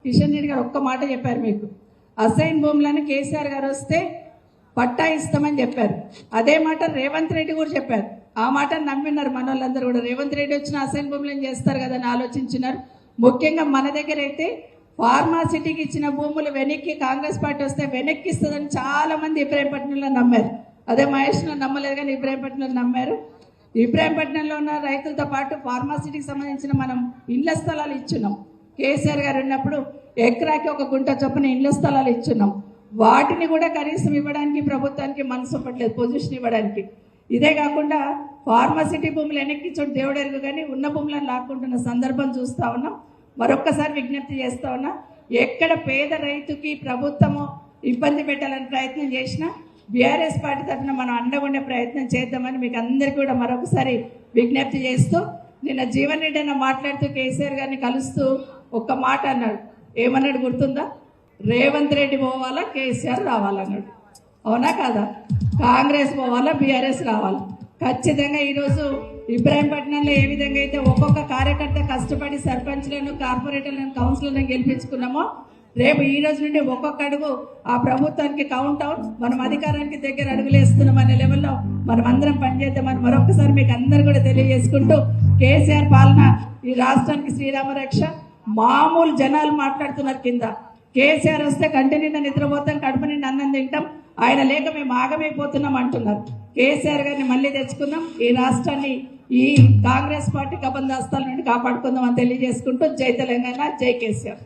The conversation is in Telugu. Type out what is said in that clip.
కిషన్ రెడ్డి గారు ఒక్క మాట చెప్పారు మీకు, అసైన్ భూములను కేసీఆర్ గారు వస్తే పట్టా ఇస్తామని చెప్పారు. అదే మాట రేవంత్ రెడ్డి కూడా చెప్పారు. ఆ మాట నమ్మినారు మన వాళ్ళందరూ కూడా. రేవంత్ రెడ్డి వచ్చిన అసైన్ భూములను చేస్తారు కదా అని ఆలోచించినారు. ముఖ్యంగా మన దగ్గర అయితే ఫార్మాసిటీకి ఇచ్చిన భూములు వెనక్కి కాంగ్రెస్ పార్టీ వస్తే వెనక్కి ఇస్తుందని చాలా మంది ఇబ్రాహీంపట్నంలో నమ్మారు. అదే మహేష్లో నమ్మలేదు కానీ ఇబ్రాహీంపట్నంలో నమ్మారు. ఇబ్రాహీంపట్నంలో ఉన్న రైతులతో పాటు ఫార్మాసిటీకి సంబంధించిన మనం ఇళ్ల స్థలాలు ఇచ్చున్నాం. కేసీఆర్ గారు ఉన్నప్పుడు ఎకరాకి 1 గుంట చొప్పున ఇళ్ల స్థలాలు ఇచ్చున్నాం. వాటిని కూడా కనీసం ఇవ్వడానికి ప్రభుత్వానికి మనసు పట్టలేదు, పొజిషన్ ఇవ్వడానికి. ఇదే కాకుండా ఫార్మాసిటీ భూములు వెనక్కి చోటు దేవుడెరుగు కానీ ఉన్న భూములను లాక్కుంటున్న సందర్భం చూస్తూ ఉన్నాం. మరొక్కసారి విజ్ఞప్తి చేస్తూ ఉన్నా, ఎక్కడ పేద రైతుకి ప్రభుత్వము ఇబ్బంది పెట్టాలని ప్రయత్నం చేసినా బీఆర్ఎస్ పార్టీ తరఫున మనం అండగుండే ప్రయత్నం చేద్దామని మీకు అందరికీ కూడా మరొకసారి విజ్ఞప్తి చేస్తూ, నిన్న జీవన్ రెడ్డి అన్న మాట్లాడుతూ కేసీఆర్ గారిని కలుస్తూ ఒక్క మాట అన్నాడు. ఏమన్నాడు గుర్తుందా? రేవంత్ రెడ్డి పోవాలా, కేసీఆర్ రావాలన్నాడు. అవునా కాదా? కాంగ్రెస్ పోవాలా, బీఆర్ఎస్ రావాలా? ఖచ్చితంగా ఈరోజు ఇబ్రాహీంపట్నంలో ఏ విధంగా అయితే ఒక్కొక్క కార్యకర్త కష్టపడి సర్పంచ్లను, కార్పొరేటర్లను, కౌన్సిలర్లను గెలిపించుకున్నామో, రేపు ఈ రోజు నుండి ఒక్కొక్క అడుగు ఆ ప్రభుత్వానికి కౌంట్ అవుట్, మనం అధికారానికి దగ్గర అడుగులేస్తున్నాం అనే లెవెల్లో మనం అందరం పనిచేద్దామని మరొకసారి మీకు అందరు కూడా తెలియజేసుకుంటూ, కేసీఆర్ పాలన ఈ రాష్ట్రానికి శ్రీరామ రక్ష. మామూలు జనాలు మాట్లాడుతున్నారు కింద, కేసీఆర్ వస్తే కంటి నిండా నిద్రపోతాం, కడుపు నిండా అన్నం తింటాం, ఆయన లేక మేము ఆగమైపోతున్నాం అంటున్నారు. కేసీఆర్ గారిని మళ్ళీ తెచ్చుకుందాం, ఈ రాష్ట్రాన్ని ఈ కాంగ్రెస్ పార్టీ కబంధాస్తాల నుండి కాపాడుకుందాం అని తెలియజేసుకుంటూ, జై తెలంగాణ, జై కేసీఆర్.